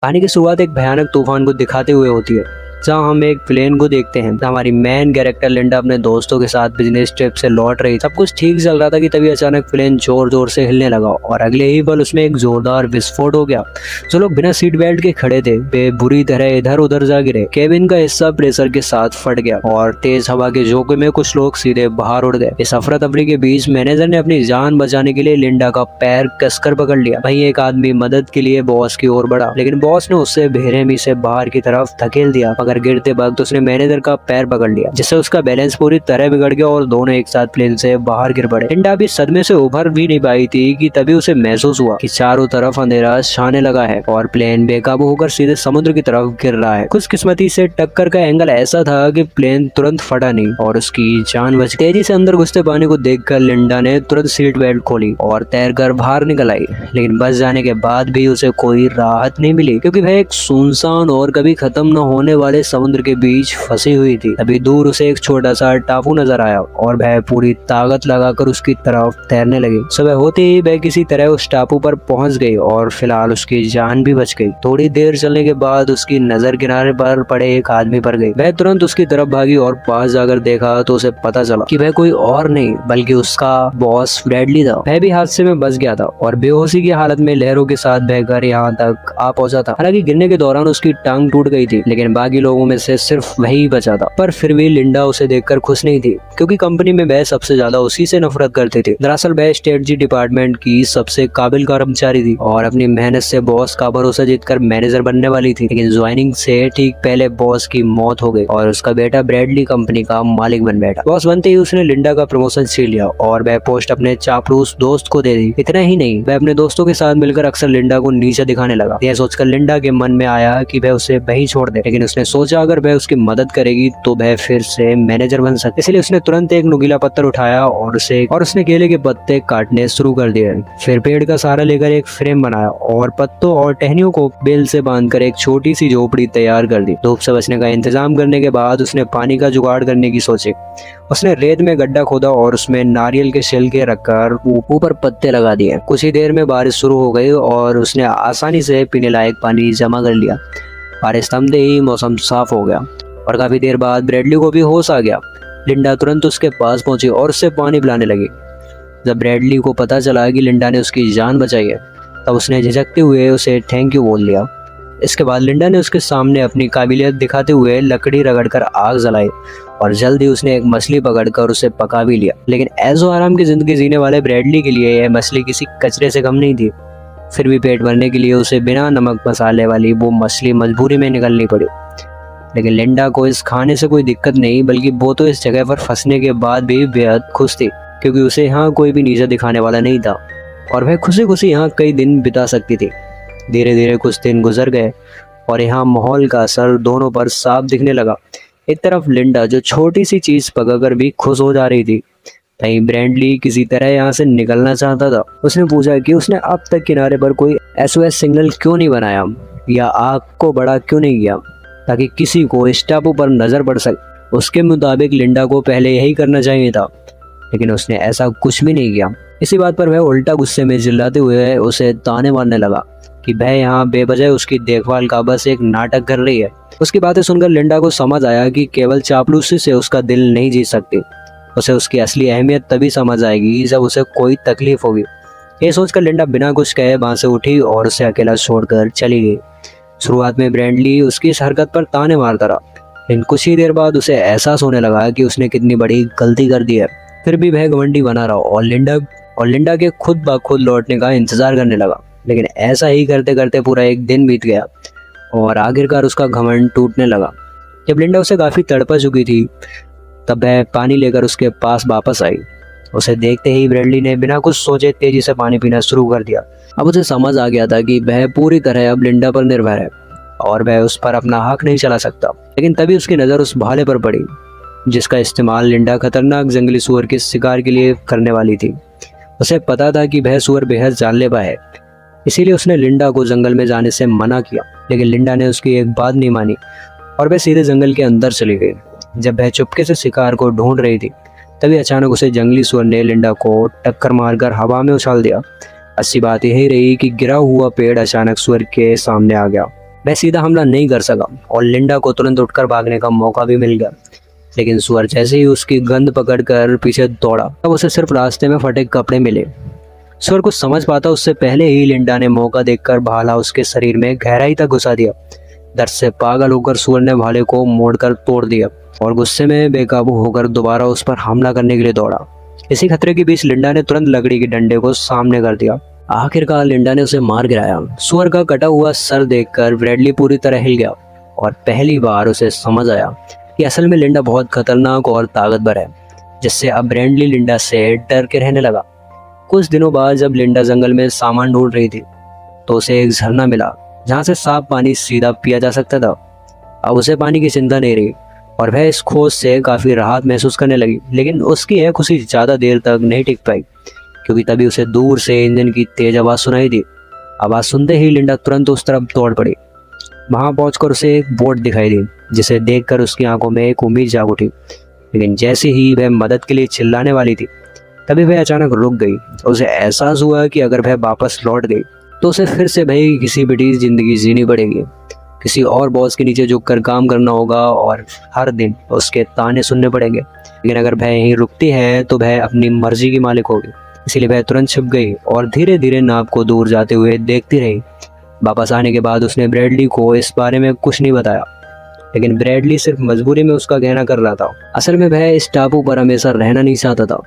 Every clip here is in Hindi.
कहानी की शुरुआत एक भयानक तूफान को दिखाते हुए होती है, जहाँ हम एक प्लेन को देखते हैं। हमारी मेन कैरेक्टर लिंडा अपने दोस्तों के साथ बिजनेस ट्रिप से लौट रही। सब कुछ ठीक चल रहा था कि तभी अचानक प्लेन जोर जोर से हिलने लगा और अगले ही पल उसमें एक जोरदार विस्फोट हो गया। जो लोग बिना सीट बेल्ट के खड़े थे वे बुरी तरह इधर उधर जा गिरे। केबिन का हिस्सा प्रेशर के साथ फट गया और तेज हवा के झोंके में कुछ लोग सीधे बाहर उड़ गए। इस अफरा तफरी के बीच मैनेजर ने अपनी जान बचाने के लिए लिंडा का पैर कसकर पकड़ लिया। वहीं एक आदमी मदद के लिए बॉस की ओर बढ़ा, लेकिन बॉस ने उससे बेरहमी से बाहर की तरफ धकेल दिया, मगर गिरते वक्त उसने मैनेजर का पैर पकड़ लिया, जिससे उसका बैलेंस पूरी तरह बिगड़ गया और दोनों एक साथ प्लेन से बाहर गिर पड़े। लिंडा भी सदमे से उभर भी नहीं पाई थी कि तभी उसे महसूस हुआ कि चारों तरफ अंधेरा छाने लगा है और प्लेन बेकाबू होकर सीधे समुद्र की तरफ गिर रहा है। खुशकिस्मती से टक्कर का एंगल ऐसा था कि प्लेन तुरंत फटा नहीं और उसकी जान बच गई। तेजी से अंदर घुसते पानी को देखकर लिंडा ने तुरंत सीट बेल्ट खोली और तैरकर बाहर निकल आई, लेकिन बच जाने के बाद भी उसे कोई राहत नहीं मिली, क्योंकि वह एक सुनसान और कभी खत्म न होने वाले समुद्र के बीच फंसी हुई थी। अभी दूर उसे एक छोटा सा टापू नजर आया और वह पूरी ताकत लगाकर उसकी तरफ तैरने लगी। सुबह होते ही वह किसी तरह उस टापू पर पहुंच गई और फिलहाल उसकी जान भी बच गई। थोड़ी देर चलने के बाद उसकी नजर किनारे पर पड़े एक आदमी पर गई। वह तुरंत उसकी तरफ भागी और पास जाकर देखा तो उसे पता चला कि वह कोई और नहीं बल्कि उसका बॉस ब्रैडली था। वह भी हादसे में बच गया था और बेहोशी की हालत में लहरों के साथ बहकर यहाँ तक आ पहुंचा था। हालांकि गिरने के दौरान उसकी टांग टूट गई थी, लेकिन बाकी लोगों में से सिर्फ वही बचा था। पर फिर भी लिंडा उसे देखकर खुश नहीं थी, क्योंकि कंपनी में वह सबसे ज्यादा उसी से नफरत करती थी। दरअसल वह स्ट्रेटजी डिपार्टमेंट की सबसे काबिल कर्मचारी थी और अपनी मेहनत से बॉस का भरोसा जीतकर मैनेजर बनने वाली थी। लेकिन ज्वाइनिंग से ठीक पहले बॉस की मौत हो गई और उसका बेटा ब्रैडली कंपनी का मालिक बन बैठा। बॉस बनते ही उसने लिंडा का प्रमोशन छीन लिया और वह पोस्ट अपने चापलूस दोस्त को दे दी। इतना ही नहीं, वह अपने दोस्तों के साथ मिलकर अक्सर लिंडा को नीचे दिखाने लगा। यह सोचकर लिंडा के मन में आया कि वह उसे वहीं छोड़ दे, लेकिन उसने सोचा अगर वह उसकी मदद करेगी तो वह फिर से मैनेजर बन सकती। इसलिए उसने तुरंत एक नुकीला पत्थर उठाया और उसने केले के पत्ते काटने शुरू कर दिए। फिर पेड़ का सहारा लेकर एक फ्रेम बनाया और पत्तों और टहनियों को बेल से बांधकर एक छोटी सी झोपड़ी तैयार कर दी। धूप से बचने का इंतजाम करने के बाद उसने पानी का जुगाड़ करने की सोची। उसने रेत में गड्ढा खोदा और उसमें नारियल के छिलके रखकर ऊपर पत्ते लगा दिए। कुछ ही देर में बारिश शुरू हो गई और उसने आसानी से पीने लायक पानी जमा कर लिया। बारिश थमते ही मौसम साफ हो गया और काफी देर बाद ब्रैडली को भी होश आ गया। लिंडा तुरंत उसके पास पहुंची और उससे पानी पिलाने लगी। जब ब्रैडली को पता चला कि लिंडा ने उसकी जान बचाई है, तब उसने झिझकते हुए उसे थैंक यू बोल दिया। इसके बाद लिंडा ने उसके सामने अपनी काबिलियत दिखाते हुए लकड़ी रगड़कर आग जलाई और जल्द ही उसने एक मछली पकड़कर उसे पका भी लिया। लेकिन ऐशो आराम की जिंदगी जीने वाले ब्रैडली के लिए यह मछली किसी कचरे से कम नहीं थी। फिर भी पेट भरने के लिए उसे बिना नमक मसाले वाली वो मछली मजबूरी में निकलनी पड़ी। लेकिन लिंडा को इस खाने से कोई दिक्कत नहीं, बल्कि वो तो इस जगह पर फंसने के बाद भी बेहद खुश थी, क्योंकि उसे यहाँ कोई भी नीचा दिखाने वाला नहीं था और वह खुशी खुशी यहाँ कई दिन बिता सकती थी। धीरे धीरे कुछ दिन गुजर गए और यहाँ माहौल का असर दोनों पर साफ दिखने लगा। एक तरफ लिंडा जो छोटी सी चीज पकाकर भी खुश हो जा रही थी, वहीं ब्रैडली किसी तरह यहाँ से निकलना चाहता था। उसने पूछा कि उसने अब तक किनारे पर कोई SOS सिग्नल क्यों नहीं बनाया या आग को बड़ा क्यों नहीं किया, ताकि किसी को इस टापू पर नजर पड़ सके। उसके मुताबिक लिंडा को पहले यही करना चाहिए था, लेकिन उसने ऐसा कुछ भी नहीं किया। इसी बात पर वह उल्टा गुस्से में चिल्लाते हुए उसे ताने मारने लगा कि वह यहाँ बेवजह उसकी देखभाल का बस एक नाटक कर रही है। उसकी बातें सुनकर लिंडा को समझ आया कि केवल चापलूसी से उसका दिल नहीं जीत सकती। उसे उसकी असली अहमियत तभी समझ आएगी जब उसे कोई तकलीफ होगी। ये सोचकर लिंडा बिना कुछ कहे वहां से उठी और उसे अकेला छोड़कर चली गई। शुरुआत में ब्रैडली उसकी इस हरकत पर ताने मारता रहा, लेकिन कुछ ही देर बाद उसे एहसास होने लगा कि उसने कितनी बड़ी गलती कर दी है। फिर भी वह घमंडी बना रहा और लिंडा के खुद ब खुद लौटने का इंतजार करने लगा। लेकिन ऐसा ही करते करते पूरा एक दिन बीत गया और आखिरकार उसका घमंड टूटने लगा। जब लिंडा उसे काफी तड़पा चुकी थी, तब वह पानी लेकर उसके पास वापस आई। उसे देखते ही ब्रैडली ने बिना कुछ सोचे तेजी से पानी पीना शुरू कर दिया। अब उसे समझ आ गया था कि वह पूरी तरह अब लिंडा पर निर्भर है और वह उस पर अपना हक नहीं चला सकता। लेकिन तभी उसकी नज़र उस भाले पर पड़ी जिसका इस्तेमाल लिंडा खतरनाक जंगली सुअर के शिकार के लिए करने वाली थी। उसे पता था कि वह सुअर बेहद जानलेवा है, इसीलिए उसने लिंडा को जंगल में जाने से मना किया। लेकिन लिंडा ने उसकी एक बात नहीं मानी और वह सीधे जंगल के अंदर चली गई। जब वह चुपके से शिकार को ढूंढ रही थी, तभी अचानक उसे जंगली सुअर ने लिंडा को टक्कर मारकर हवा में उछाल दिया। अच्छी बात यही रही कि गिरा हुआ पेड़ अचानक सुअर के सामने आ गया वह सीधा हमला नहीं कर सका और लिंडा को तुरंत उठकर भागने का मौका भी मिल गया। लेकिन सुअर जैसे ही उसकी गंद पकड़कर पीछे दौड़ा तब उसे सिर्फ रास्ते में फटे कपड़े मिले। सुअर कुछ समझ पाता उससे पहले ही लिंडा ने मौका देखकर भाला उसके शरीर में गहराई तक घुसा दिया। दर्द से पागल होकर सुअर ने भाले को मोड़कर तोड़ दिया और गुस्से में बेकाबू होकर दोबारा उस पर हमला करने के लिए दौड़ा। इसी खतरे के बीच लिंडा ने तुरंत लकड़ी के डंडे को सामने कर दिया। आखिरकार लिंडा ने उसे मार गिराया। सुअर का कटा हुआ सर देखकर ब्रैडली पूरी तरह हिल गया और पहली बार उसे समझ आया कि असल में लिंडा बहुत खतरनाक और ताकतवर है, जिससे अब ब्रैडली लिंडा से डर के रहने लगा। कुछ दिनों बाद जब लिंडा जंगल में सामान ढूंढ रही थी तो उसे एक झरना मिला जहाँ से साफ पानी सीधा पिया जा सकता था। अब उसे पानी की चिंता नहीं रही और वह इस खोज से काफ़ी राहत महसूस करने लगी। लेकिन उसकी यह खुशी ज़्यादा देर तक नहीं टिक पाई, क्योंकि तभी उसे दूर से इंजन की तेज आवाज़ सुनाई दी। आवाज़ सुनते ही लिंडा तुरंत उस तरफ दौड़ पड़ी। वहाँ पहुंचकर उसे एक बोट दिखाई दी, जिसे देखकर उसकी आंखों में एक उम्मीद जाग उठी। लेकिन जैसे ही वह मदद के लिए चिल्लाने वाली थी तभी वह अचानक रुक गई। उसे एहसास हुआ कि अगर वह वापस लौट गई तो उसे फिर से भाई किसी बेटी जिंदगी जीनी पड़ेगी, किसी और बॉस के नीचे झुककर काम करना होगा और हर दिन उसके ताने सुनने पड़ेंगे। लेकिन अगर वह यहीं रुकती है तो वह अपनी मर्जी की मालिक होगी। इसीलिए वह तुरंत छिप गई और धीरे धीरे नाव को दूर जाते हुए देखती रही। वापस आने के बाद उसने ब्रैडली को इस बारे में कुछ नहीं बताया, लेकिन ब्रैडली सिर्फ मजबूरी में उसका कहना कर रहा था। असल में वह इस टापू पर हमेशा रहना नहीं चाहता था।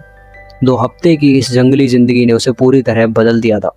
2 हफ्ते की इस जंगली जिंदगी ने उसे पूरी तरह बदल दिया था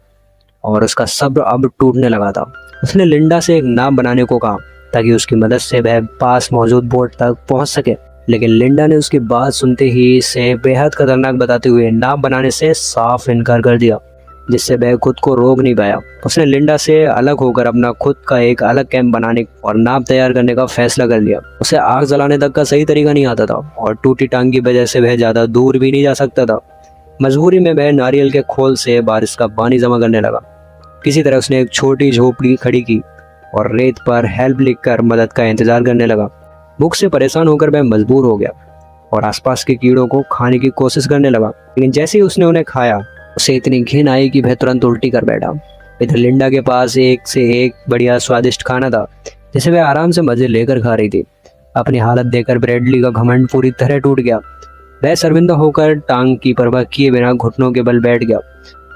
और उसका सब्र अब टूटने लगा था। उसने लिंडा से एक नाव बनाने को कहा ताकि उसकी मदद से वह पास मौजूद बोट तक पहुंच सके, लेकिन लिंडा ने उसकी बात सुनते ही इसे बेहद खतरनाक बताते हुए नाव बनाने से साफ इनकार कर दिया, जिससे वह खुद को रोक नहीं पाया। उसने लिंडा से अलग होकर अपना खुद का एक अलग कैंप बनाने और नाव तैयार करने का फैसला कर लिया। उसे आग जलाने तक का सही तरीका नहीं आता था और टूटी टांग की वजह से वह ज़्यादा दूर भी नहीं जा सकता था। मजबूरी में वह नारियल के खोल से बारिश का पानी जमा करने लगा। किसी तरह उसने एक छोटी झोपड़ी खड़ी की और रेत पर हेल्प लिखकर मदद का इंतजार करने लगा। भूख से परेशान होकर वह मजबूर हो गया और आसपास के कीड़ों को खाने की कोशिश करने लगा। लेकिन जैसे ही उसने उन्हें खाया उसे इतनी घिन आई कि वह तुरंत उल्टी कर बैठा। इधर लिंडा के पास एक से एक बढ़िया स्वादिष्ट खाना था, जिसे वह आराम से मजे लेकर खा रही थी। अपनी हालत देखकर ब्रैडली का घमंड पूरी तरह टूट गया। वह शर्मिंदा होकर टांग की परवाह किए बिना घुटनों के बल बैठ गया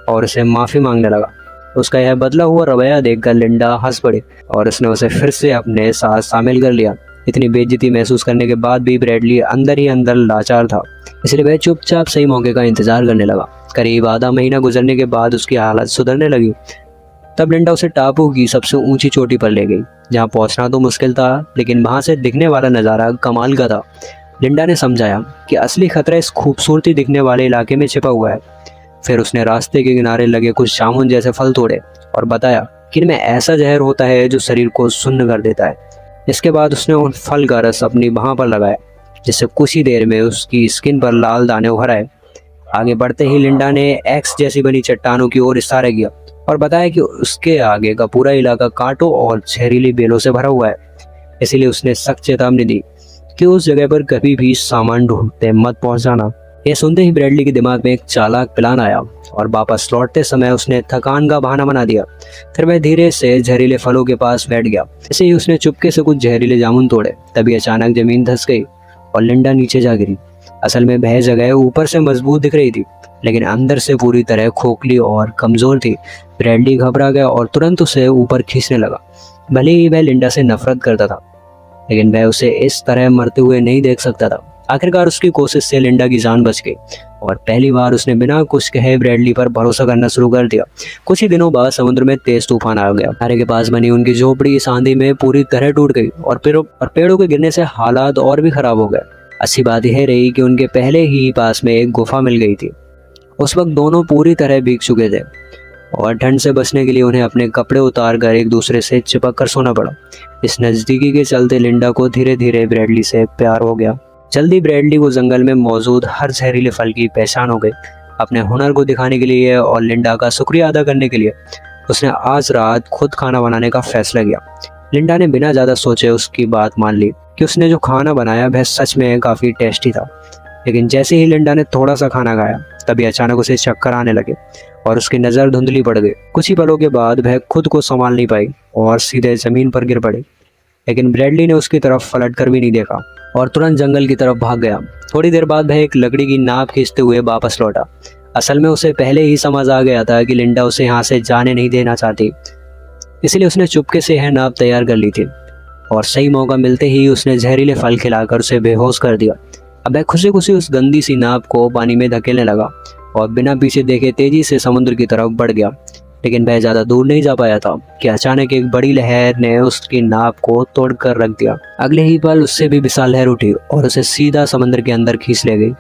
और उसे माफी मांगने लगा। उसका यह बदला हुआ रवैया देखकर लिंडा हंस पड़ी और उसने उसे फिर से अपने साथ शामिल कर लिया। इतनी बेइज्जती महसूस करने के बाद भी ब्रैडली अंदर ही अंदर लाचार था, इसलिए वह चुपचाप सही मौके का इंतजार करने लगा। करीब आधा महीना गुजरने के बाद उसकी हालत सुधरने लगी। तब लिंडा उसे टापू की सबसे ऊंची चोटी पर ले गई, जहां पहुंचना तो मुश्किल था, लेकिन वहां से दिखने वाला नज़ारा कमाल का था। लिंडा ने समझाया कि असली खतरा इस खूबसूरती दिखने वाले इलाके में छिपा हुआ है। फिर उसने रास्ते के किनारे लगे कुछ जामुन जैसे फल तोड़े और बताया कि इनमें ऐसा जहर होता है जो शरीर को सुन्न कर देता है। इसके बाद उसने उन फल का रस अपनी बाह पर लगाया, जिससे कुछ ही देर में उसकी स्किन पर लाल दाने उभर आए। आगे बढ़ते ही लिंडा ने एक्स जैसी बनी चट्टानों की ओर इशारा किया और बताया कि उसके आगे का पूरा इलाका कांटों और जहरीली बेलों से भरा हुआ है। इसीलिए उसने सख्त चेतावनी दी कि उस जगह पर कभी भी सामान ढूंढते मत पहुंच जाना। यह सुनते ही ब्रैडली के दिमाग में एक चालाक प्लान आया और वापस लौटते समय उसने थकान का बहाना बना दिया। फिर वह धीरे से जहरीले फलों के पास बैठ गया। ऐसे ही उसने चुपके से कुछ जहरीले जामुन तोड़े। तभी अचानक जमीन धंस गई और लिंडा नीचे जा गिरी। असल में वह जगह ऊपर से मजबूत दिख रही थी, लेकिन अंदर से पूरी तरह खोखली और कमजोर थी। ब्रैडली घबरा गया और तुरंत उसे ऊपर खींचने लगा। भले ही वह लिंडा से नफरत करता था, लेकिन वह उसे इस तरह मरते हुए नहीं देख सकता था। आखिरकार उसकी कोशिश से लिंडा की जान बच गई और पहली बार उसने बिना कुछ कहे ब्रैडली पर भरोसा करना शुरू कर दिया। कुछ ही दिनों बाद समुद्र में तेज तूफान आ गया। किनारे के पास बनी उनकी झोपड़ी इस आंधी में पूरी तरह टूट गई और पेड़ों के गिरने से हालात और भी खराब हो गए। अच्छी बात यह रही कि उनके पहले ही पास में एक गुफा मिल गई थी। उस वक्त दोनों पूरी तरह भीग चुके थे और ठंड से बचने के लिए उन्हें अपने कपड़े उतार कर एक दूसरे से चिपक कर सोना पड़ा। इस नज़दीकी के चलते लिंडा को धीरे धीरे ब्रैडली से प्यार हो गया। जल्दी ब्रैडली को जंगल में मौजूद हर जहरीले फल की पहचान हो गई। अपने हुनर को दिखाने के लिए और लिंडा का शुक्रिया अदा करने के लिए उसने आज रात खुद खाना बनाने का फैसला किया। लिंडा ने बिना ज़्यादा सोचे उसकी बात मान ली कि उसने जो खाना बनाया वह सच में काफ़ी टेस्टी था। लेकिन जैसे ही लिंडा ने थोड़ा सा खाना खाया तभी अचानक उसे चक्कर आने लगे और उसकी नज़र धुंधली पड़ गई। कुछ ही पलों के बाद वह खुद को संभाल नहीं पाई और सीधे ज़मीन पर गिर पड़ी। लेकिन ब्रैडली ने उसकी तरफ पलट कर भी नहीं देखा और तुरंत जंगल की तरफ भाग गया। थोड़ी देर बाद वह एक लकड़ी की नाव खींचते हुए वापस लौटा। असल में उसे पहले ही समझ आ गया था कि लिंडा उसे यहाँ से जाने नहीं देना चाहती, इसलिए उसने चुपके से यह नाव तैयार कर ली थी और सही मौका मिलते ही उसने जहरीले फल खिलाकर उसे बेहोश कर दिया। अब वह खुशी खुशी उस गंदी सी नाव को पानी में धकेलने लगा और बिना पीछे देखे तेजी से समुद्र की तरफ बढ़ गया। लेकिन वह ज़्यादा दूर नहीं जा पाया था कि अचानक एक बड़ी लहर ने उसकी नाव को तोड़कर रख दिया। अगले ही पल उससे भी विशाल लहर उठी और उसे सीधा समंदर के अंदर खींच ले गई।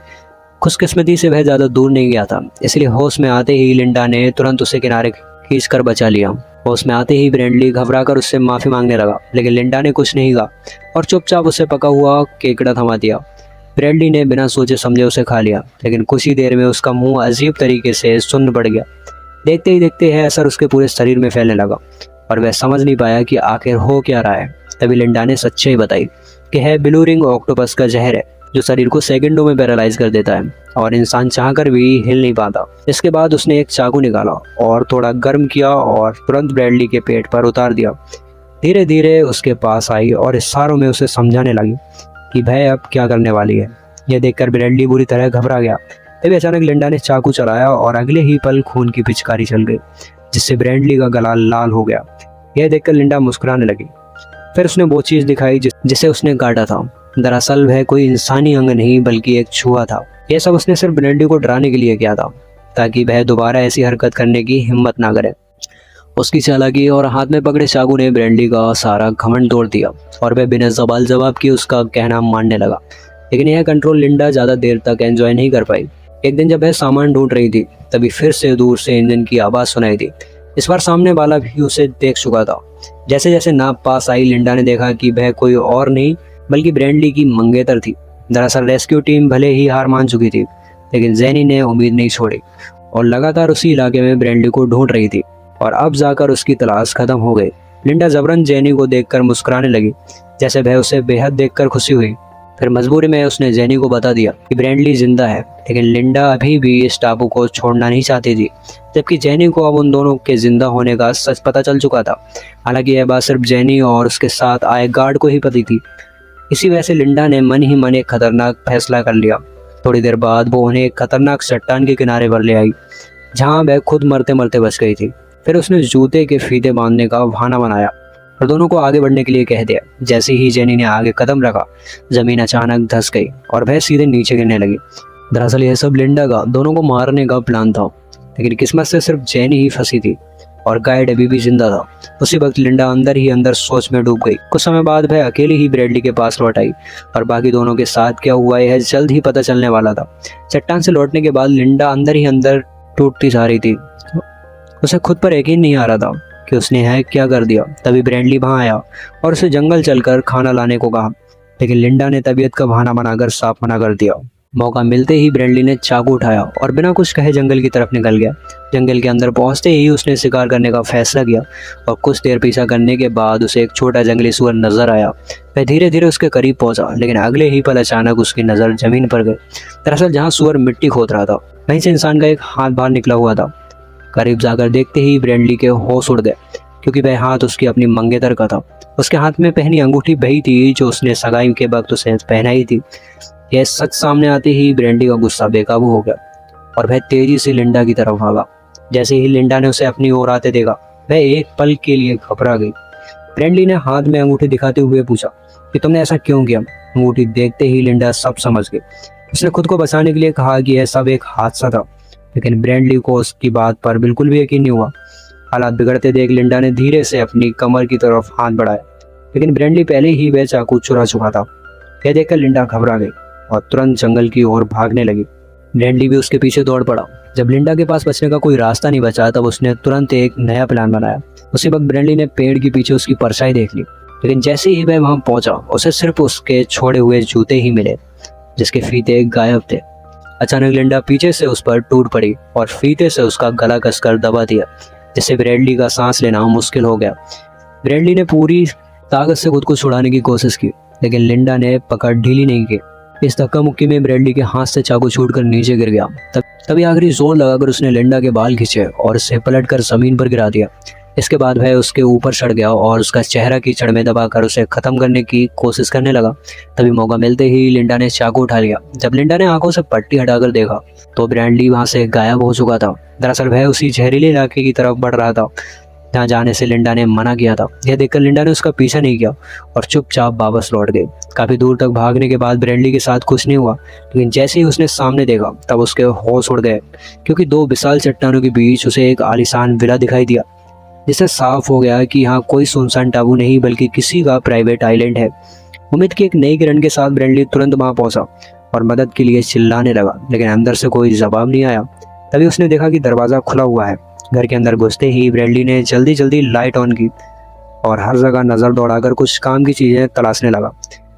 खुशकिस्मती से वह ज़्यादा दूर नहीं गया था, इसलिए होश में आते ही लिंडा ने तुरंत उसे किनारे खींचकर बचा लिया। होश में आते ही ब्रैडली घबराकर उससे माफ़ी मांगने लगा, लेकिन लिंडा ने कुछ नहीं कहा और चुपचाप उसे पका हुआ केकड़ा थमा दिया। ब्रैडली ने बिना सोचे समझे उसे खा लिया, लेकिन कुछ ही देर में उसका मुंह अजीब तरीके से सुन्न पड़ गया। देखते ही देखते यह असर उसके पूरे शरीर में फैलने लगा और वह समझ नहीं पाया कि आखिर हो क्या रहा है। तभी लिंडा ने सच्चाई बताई कि यह ब्लू रिंग ऑक्टोपस का जहर है जो शरीर को सेकंडों में पैरालाइज कर देता है और इंसान चाहकर भी हिल नहीं पाता। इसके बाद उसने एक चाकू निकाला और थोड़ा गर्म किया और तुरंत ब्रैडली के पेट पर उतार दिया। धीरे धीरे उसके पास आई और इशारों में उसे समझाने लगी कि वह अब क्या करने वाली है। यह देखकर ब्रैडली बुरी तरह घबरा गया। तभी अचानक लिंडा ने चाकू चलाया और अगले ही पल खून की पिचकारी चल गई, जिससे ब्रैडली का गला लाल हो गया। यह देखकर लिंडा मुस्कुराने लगी। फिर उसने वो चीज़ दिखाई जिसे उसने काटा था। दरअसल वह कोई इंसानी अंग नहीं बल्कि एक छुआ था। यह सब उसने सिर्फ ब्रैडली को डराने के लिए किया था, ताकि वह दोबारा ऐसी हरकत करने की हिम्मत ना करे। उसकी चालाकी और हाथ में पकड़े चाकू ने ब्रैडली का सारा घमंड तोड़ दिया और वह बिना सवाल जवाब के उसका कहना मानने लगा। लेकिन यह कंट्रोल लिंडा ज़्यादा देर तक एंजॉय नहीं कर पाई। एक दिन जब वह सामान ढूंढ रही थी, तभी फिर से दूर से इंजन की आवाज़ सुनाई दी। इस बार सामने वाला भी उसे देख चुका था। जैसे जैसे नाव पास आई, लिंडा ने देखा कि वह कोई और नहीं बल्कि ब्रैडली की मंगेतर थी। दरअसल रेस्क्यू टीम भले ही हार मान चुकी थी, लेकिन जैनी ने उम्मीद नहीं छोड़ी और लगातार उसी इलाके में ब्रैडली को ढूंढ रही थी और अब जाकर उसकी तलाश खत्म हो गई। लिंडा जबरन जैनी को देखकर मुस्कुराने लगी, जैसे वह उसे बेहद देखकर खुशी हुई। फिर मजबूरी में उसने जैनी को बता दिया कि ब्रैडली जिंदा है, लेकिन लिंडा अभी भी इस टापू को छोड़ना नहीं चाहती थी, जबकि जैनी को अब उन दोनों के जिंदा होने का सच पता चल चुका था। हालांकि यह बात सिर्फ जैनी और उसके साथ आए गार्ड को ही पता थी। इसी वजह से लिंडा ने मन ही मन एक खतरनाक फैसला कर लिया। थोड़ी देर बाद वो उन्हें एक खतरनाक चट्टान के किनारे पर ले आई, जहाँ वह खुद मरते मरते बच गई थी। फिर उसने जूते के फीते बांधने का बहाना बनाया और दोनों को आगे बढ़ने के लिए कह दिया। जैसे ही जेनी ने आगे कदम रखा, जमीन अचानक धंस गई और वह सीधे नीचे गिरने लगी। दरअसल यह सब लिंडा का दोनों को मारने का प्लान था, लेकिन किस्मत से सिर्फ जेनी ही फंसी थी और गाइड अभी भी जिंदा था। उसी वक्त लिंडा अंदर ही अंदर सोच में डूब गई। कुछ समय बाद वह अकेली ही ब्रैडली के पास लौट आई और बाकी दोनों के साथ क्या हुआ यह जल्द ही पता चलने वाला था। चट्टान से लौटने के बाद लिंडा अंदर ही अंदर टूटती जा रही थी। उसे खुद पर यकीन नहीं आ रहा था कि उसने यह क्या कर दिया। तभी ब्रैडली वहां आया और उसे जंगल चलकर खाना लाने को कहा, लेकिन लिंडा ने तबीयत का बहाना बनाकर साफ मना कर दिया। मौका मिलते ही ब्रैडली ने चाकू उठाया और बिना कुछ कहे जंगल की तरफ निकल गया। जंगल के अंदर पहुंचते ही उसने शिकार करने का फैसला किया और कुछ देर पीछा करने के बाद उसे एक छोटा जंगली सुअर नजर आया। वह धीरे धीरे उसके करीब पहुंचा, लेकिन अगले ही पल अचानक उसकी नज़र जमीन पर गई। दरअसल जहाँ सुअर मिट्टी खोद रहा था, वहीं से इंसान का एक हाथ बाहर निकला हुआ था। करीब जाकर देखते ही ब्रैडली के होश उड़ गए, क्योंकि वह हाथ उसकी अपनी मंगेतर का था। उसके हाथ में पहनी अंगूठी वही थी जो उसने सगाई के वक्त उसे पहनाई थी। यह सच सामने आते ही ब्रैडली का गुस्सा बेकाबू हो गया और वह तेजी से लिंडा की तरफ भागा। जैसे ही लिंडा ने उसे अपनी ओर आते देखा, वह एक पल के लिए घबरा गई। ब्रैडली ने हाथ में अंगूठी दिखाते हुए पूछा कि तुमने ऐसा क्यों किया। अंगूठी देखते ही लिंडा सब समझ गई। उसने खुद को बचाने के लिए कहा कि यह सब एक हादसा था, लेकिन ब्रैडली को उसकी बात पर बिल्कुल भी यकीन नहीं हुआ। हालात बिगड़ते देख लिंडा ने धीरे से अपनी कमर की तरफ हाथ बढ़ाया, लेकिन ब्रैडली पहले ही वह चाकू चुरा चुका था। यह देखकर लिंडा घबरा गई और तुरंत जंगल की ओर भागने लगी। ब्रैडली भी उसके पीछे दौड़ पड़ा। जब लिंडा के पास बचने का कोई रास्ता नहीं बचा, तब उसने तुरंत एक नया प्लान बनाया। उसी वक्त ब्रैडली ने पेड़ के पीछे उसकी परछाई देख ली, लेकिन जैसे ही वह वहां पहुंचा, उसे सिर्फ उसके छोड़े हुए जूते ही मिले, जिसके फीते गायब थे। अचानक लिंडा पीछे से उस पर टूट पड़ी और फीते से उसका गला कसकर दबा दिया, जिससे ब्रैडली का सांस लेना मुश्किल हो गया। ब्रैडली ने पूरी ताकत से खुद को छुड़ाने की कोशिश की, लेकिन लिंडा ने पकड़ ढीली नहीं की। इस धक्का मुक्की में ब्रैडली के हाथ से चाकू छूटकर नीचे गिर गया। तब तभी आखिरी जोर लगाकर उसने लिंडा के बाल खींचे और उसे पलटकर जमीन पर गिरा दिया। इसके बाद वह उसके ऊपर चढ़ गया और उसका चेहरा कीचड़ में दबाकर उसे खत्म करने की कोशिश करने लगा। तभी मौका मिलते ही लिंडा ने चाकू उठा लिया। जब लिंडा ने आंखों से पट्टी हटाकर देखा तो ब्रैंडली वहां से गायब हो चुका था। दरअसल वह उसी जहरीले इलाके की तरफ बढ़ रहा था जहाँ जाने से लिंडा ने मना किया था। यह देखकर लिंडा ने उसका पीछा नहीं किया और चुपचाप वापस लौट गए। काफी दूर तक भागने के बाद ब्रैंडली के साथ कुछ नहीं हुआ, लेकिन जैसे ही उसने सामने देखा तब उसके होश उड़ गए, क्योंकि दो विशाल चट्टानों के बीच उसे एक आलीशान विला दिखाई दिया, जिससे साफ हो गया कि यहाँ कोई सुनसान टापू नहीं बल्कि किसी का प्राइवेट आइलैंड है। उम्मीद की एक नई किरण के साथ ब्रैंडली तुरंत वहां पहुंचा और मदद के लिए चिल्लाने लगा, लेकिन अंदर से कोई जवाब नहीं आया। तभी उसने देखा कि दरवाजा खुला हुआ है। घर के अंदर घुसते ही ब्रैंडली ने जल्दी जल्दी लाइट ऑन की और हर जगह नजर दौड़ाकर कुछ काम की चीजें तलाशने लगा।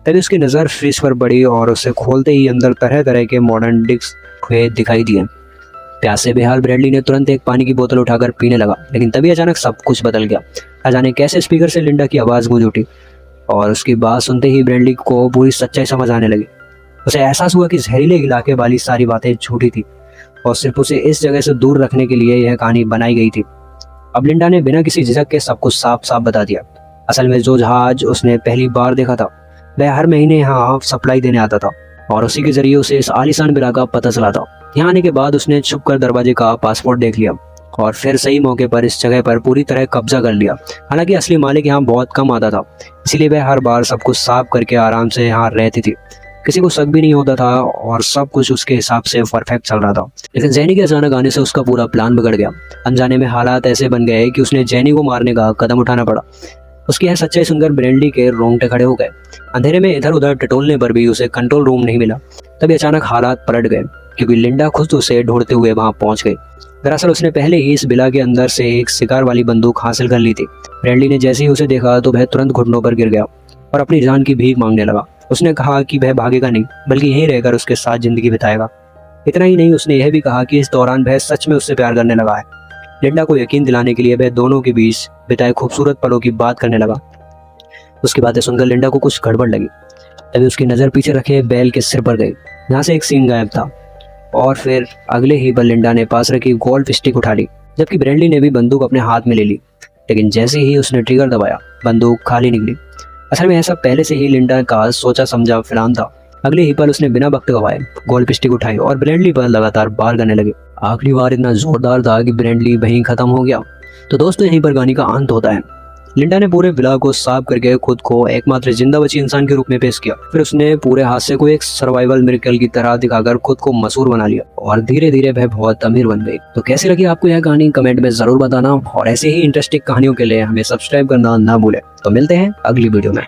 तभी उसकी नजर फ्रिज पर पड़ी और उसे खोलते ही अंदर तरह तरह के मॉडर्न डिस्क हुए दिखाई दिए। प्यास से बेहाल ब्रैंडली ने तुरंत एक पानी की बोतल उठाकर पीने लगा, लेकिन तभी अचानक सब कुछ बदल गया। न जाने कैसे स्पीकर से लिंडा की आवाज गूंज उठी और उसकी बात सुनते ही ब्रैंडली को पूरी सच्चाई समझ आने लगी। उसे एहसास हुआ कि जहरीले इलाके वाली सारी बातें झूठी थी और सिर्फ उसे इस जगह से दूर रखने के लिए यह कहानी बनाई गई थी। अब लिंडा ने बिना किसी झिझक के सब कुछ साफ साफ बता दिया। असल में जो जहाज उसने पहली बार देखा था वह हर महीने यहाँ सप्लाई देने आता था और उसी के जरिए उसे इस आलीशान विला का पता चला था। यहाँ आने के बाद उसने छुप कर दरवाजे का पासपोर्ट देख लिया और फिर सही मौके पर इस जगह पर पूरी तरह कब्जा कर लिया। हालांकि असली मालिक यहाँ बहुत कम आता था, इसीलिए वह हर बार सब कुछ साफ करके आराम से यहाँ रहती थी। किसी को शक भी नहीं होता था और सब कुछ उसके हिसाब से परफेक्ट चल रहा था। लेकिन जैनी के अचानक आने से उसका पूरा प्लान बिगड़ गया। अनजाने में हालात ऐसे बन गए कि उसने जैनी को मारने का कदम उठाना पड़ा। उसकी यह सच्चाई सुनकर ब्रैंडली के रोंगटे खड़े हो गए। अंधेरे में इधर उधर टटोलने पर भी उसे कंट्रोल रूम नहीं मिला। तभी अचानक हालात पलट गए, क्योंकि लिंडा खुद उसे ढूंढते हुए वहां पहुंच गई। दरअसल उसने पहले ही इस विला के अंदर से एक शिकार वाली बंदूक हासिल कर ली थी। ब्रैंडली ने जैसे ही उसे देखा तो वह तुरंत घुटनों पर गिर गया और अपनी जान की भीख मांगने लगा। उसने कहा कि वह भागेगा नहीं, बल्कि यहीं रहकर उसके साथ जिंदगी बिताएगा। इतना ही नहीं, उसने यह भी कहा कि इस दौरान वह सच में उससे प्यार करने लगा है। लिंडा को यकीन दिलाने के लिए वह दोनों के बीच बिताए खूबसूरत पलों की बात करने लगा। उसकी बातें सुनकर लिंडा को कुछ गड़बड़ लगी। तभी उसकी नजर पीछे रखे बैल के सिर पर गई, जहाँ से एक सींग गायब था, और फिर अगले ही पल लिंडा ने पास रखी गोल्फ स्टिक उठा ली, जबकि ब्रैंडली ने भी बंदूक अपने हाथ में ले ली। लेकिन जैसे ही उसने ट्रिगर दबाया, बंदूक खाली निकली। असल में ऐसा पहले से ही लिंडा का सोचा समझा प्लान था। अगले ही पल उसने बिना वक्त गवाए गोल्फ स्टिक उठाई और ब्रैंडली पर लगातार वार करने लगे। आखिरी वार इतना जोरदार था कि ब्रैंडली वहीं खत्म हो गया। तो दोस्तों, यहीं पर कहानी का अंत होता है। लिंडा ने पूरे विला को साफ करके खुद को एकमात्र जिंदा बची इंसान के रूप में पेश किया। फिर उसने पूरे हादसे को एक सर्वाइवल मिरेकल की तरह दिखाकर खुद को मशहूर बना लिया और धीरे धीरे वह बहुत अमीर बन गई। तो कैसी लगी आपको यह कहानी, कमेंट में जरूर बताना और ऐसे ही इंटरेस्टिंग कहानियों के लिए हमें सब्सक्राइब करना ना भूलें। तो मिलते हैं अगली वीडियो में।